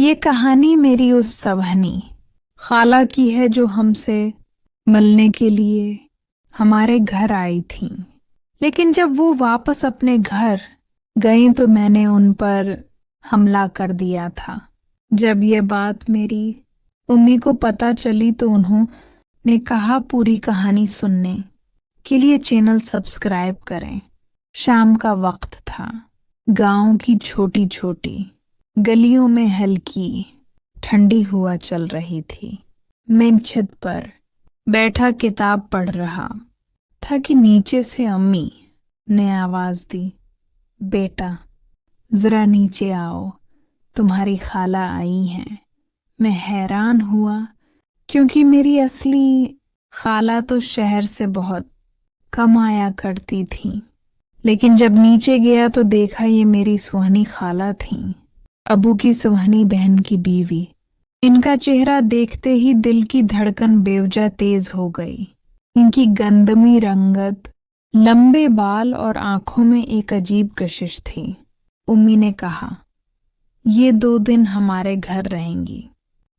ये कहानी मेरी उस सवहनी खाला की है जो हमसे मिलने के लिए हमारे घर आई थी। लेकिन जब वो वापस अपने घर गई तो मैंने उन पर हमला कर दिया था। जब ये बात मेरी उम्मी को पता चली तो उन्होंने कहा पूरी कहानी सुनने के लिए चैनल सब्सक्राइब करें। शाम का वक्त था। गांव की छोटी छोटी गलियों में हल्की ठंडी हवा चल रही थी। मैं छत पर बैठा किताब पढ़ रहा था कि नीचे से अम्मी ने आवाज दी, बेटा जरा नीचे आओ, तुम्हारी खाला आई हैं। मैं हैरान हुआ क्योंकि मेरी असली खाला तो शहर से बहुत कम आया करती थी। लेकिन जब नीचे गया तो देखा ये मेरी सुहानी खाला थी, अबू की सुहानी बहन की बीवी। इनका चेहरा देखते ही दिल की धड़कन बेवजह तेज हो गई। इनकी गंदमी रंगत, लंबे बाल और आंखों में एक अजीब कशिश थी। उम्मी ने कहा, ये 2 दिन हमारे घर रहेंगी,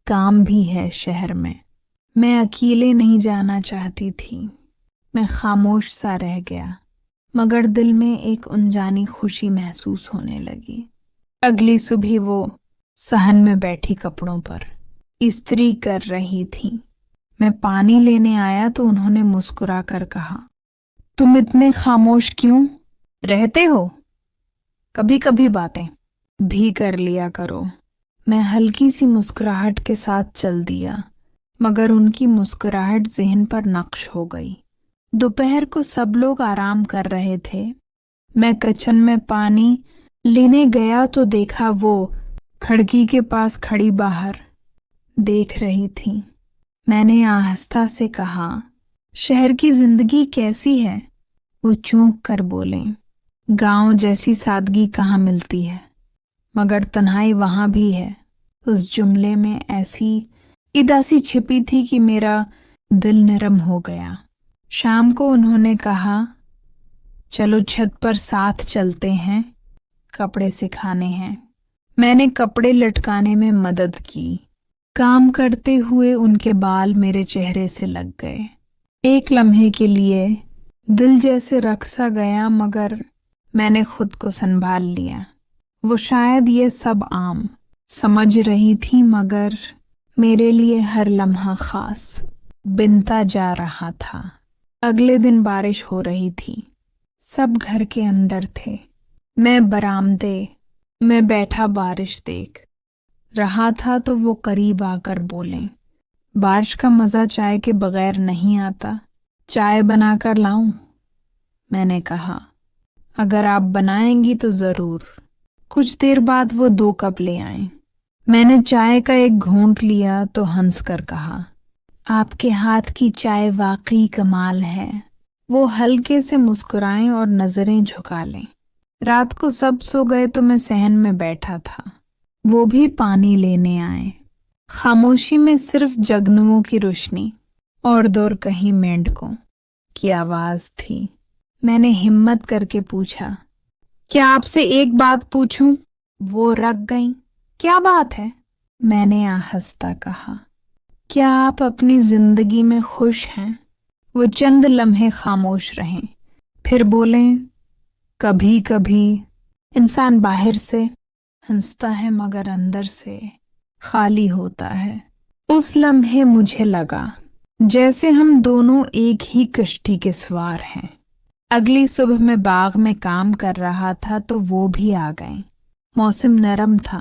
काम भी है शहर में। मैं अकेले नहीं जाना चाहती थी। मैं खामोश सा रह गया, मगर दिल में एक अनजानी खुशी महसूस होने लगी। अगली सुबह वो सहन में बैठी कपड़ों पर इस्त्री कर रही थी। मैं पानी लेने आया तो उन्होंने मुस्कुरा कर कहा, तुम इतने खामोश क्यों रहते हो? कभी कभी बातें भी कर लिया करो। मैं हल्की सी मुस्कुराहट के साथ चल दिया, मगर उनकी मुस्कुराहट ज़हन पर नक्श हो गई। दोपहर को सब लोग आराम कर रहे थे। मैं किचन में पानी लेने गया तो देखा वो खिड़की के पास खड़ी बाहर देख रही थी। मैंने आहिस्ता से कहा, शहर की जिंदगी कैसी है? वो चौंक कर बोले, गांव जैसी सादगी कहाँ मिलती है, मगर तन्हाई वहां भी है। उस जुमले में ऐसी उदासी छिपी थी कि मेरा दिल नरम हो गया। शाम को उन्होंने कहा, चलो छत पर साथ चलते हैं, कपड़े सिखाने हैं। मैंने कपड़े लटकाने में मदद की। काम करते हुए उनके बाल मेरे चेहरे से लग गए। एक लम्हे के लिए दिल जैसे रख सा गया, मगर मैंने खुद को संभाल लिया। वो शायद ये सब आम समझ रही थी, मगर मेरे लिए हर लम्हा खास बिनता जा रहा था। अगले दिन बारिश हो रही थी। सब घर के अंदर थे। मैं बरामदे में बैठा बारिश देख रहा था तो वो करीब आकर बोले, बारिश का मजा चाय के बगैर नहीं आता, चाय बनाकर लाऊं? मैंने कहा, अगर आप बनाएंगी तो जरूर। कुछ देर बाद वो 2 कप ले आए। मैंने चाय का एक घूंट लिया तो हंस कर कहा, आपके हाथ की चाय वाकई कमाल है। वो हल्के से मुस्कुराएं और नजरें झुका लें। रात को सब सो गए तो मैं सहन में बैठा था। वो भी पानी लेने आए। खामोशी में सिर्फ जगनुओं की रोशनी और दूर कहीं मेंढकों की आवाज थी। मैंने हिम्मत करके पूछा, क्या आपसे एक बात पूछूं? वो रख गईं। क्या बात है? मैंने आहिस्ता कहा, क्या आप अपनी जिंदगी में खुश हैं? वो चंद लम्हे खामोश रहें, फिर बोले, कभी कभी इंसान बाहर से हंसता है मगर अंदर से खाली होता है। उस लम्हे मुझे लगा जैसे हम दोनों एक ही कश्ती के सवार हैं। अगली सुबह मैं बाग में काम कर रहा था तो वो भी आ गए। मौसम नरम था,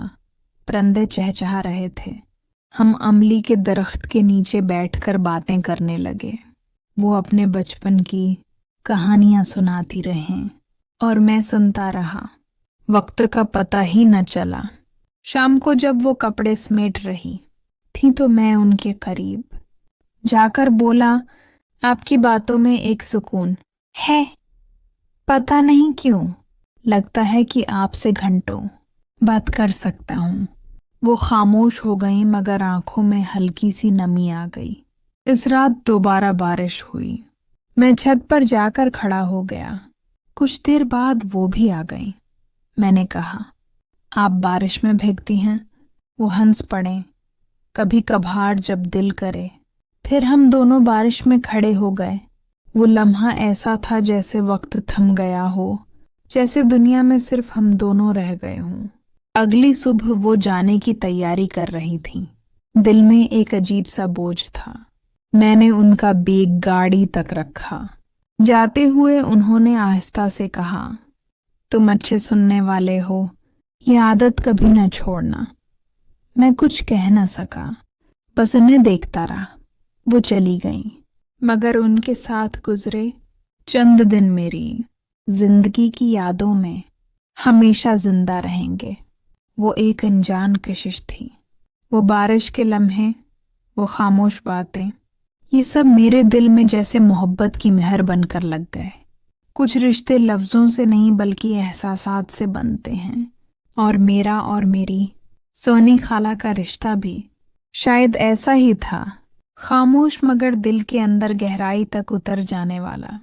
परिंदे चहचहा रहे थे। हम अमली के दरख्त के नीचे बैठकर बातें करने लगे। वो अपने बचपन की कहानियां सुनाती रहें और मैं सुनता रहा। वक्त का पता ही न चला। शाम को जब वो कपड़े समेट रही थी तो मैं उनके करीब जाकर बोला, आपकी बातों में एक सुकून है, पता नहीं क्यों लगता है कि आपसे घंटों बात कर सकता हूं। वो खामोश हो गई, मगर आंखों में हल्की सी नमी आ गई। इस रात दोबारा बारिश हुई। मैं छत पर जाकर खड़ा हो गया। कुछ देर बाद वो भी आ गई। मैंने कहा, आप बारिश में भीगती हैं? वो हंस पड़े, कभी कभार जब दिल करे। फिर हम दोनों बारिश में खड़े हो गए। वो लम्हा ऐसा था जैसे वक्त थम गया हो, जैसे दुनिया में सिर्फ हम दोनों रह गए हों। अगली सुबह वो जाने की तैयारी कर रही थी। दिल में एक अजीब सा बोझ था। मैंने उनका बैग गाड़ी तक रखा। जाते हुए उन्होंने आहिस्ता से कहा, तुम अच्छे सुनने वाले हो, ये आदत कभी न छोड़ना। मैं कुछ कह न सका, बस उन्हें देखता रहा। वो चली गईं, मगर उनके साथ गुजरे चंद दिन मेरी जिंदगी की यादों में हमेशा जिंदा रहेंगे। वो एक अनजान कशिश थी। वो बारिश के लम्हे, वो खामोश बातें, ये सब मेरे दिल में जैसे मोहब्बत की मेहर बनकर लग गए। कुछ रिश्ते लफ्जों से नहीं बल्कि एहसासात से बनते हैं, और मेरा और मेरी सोनी खाला का रिश्ता भी शायद ऐसा ही था, खामोश मगर दिल के अंदर गहराई तक उतर जाने वाला।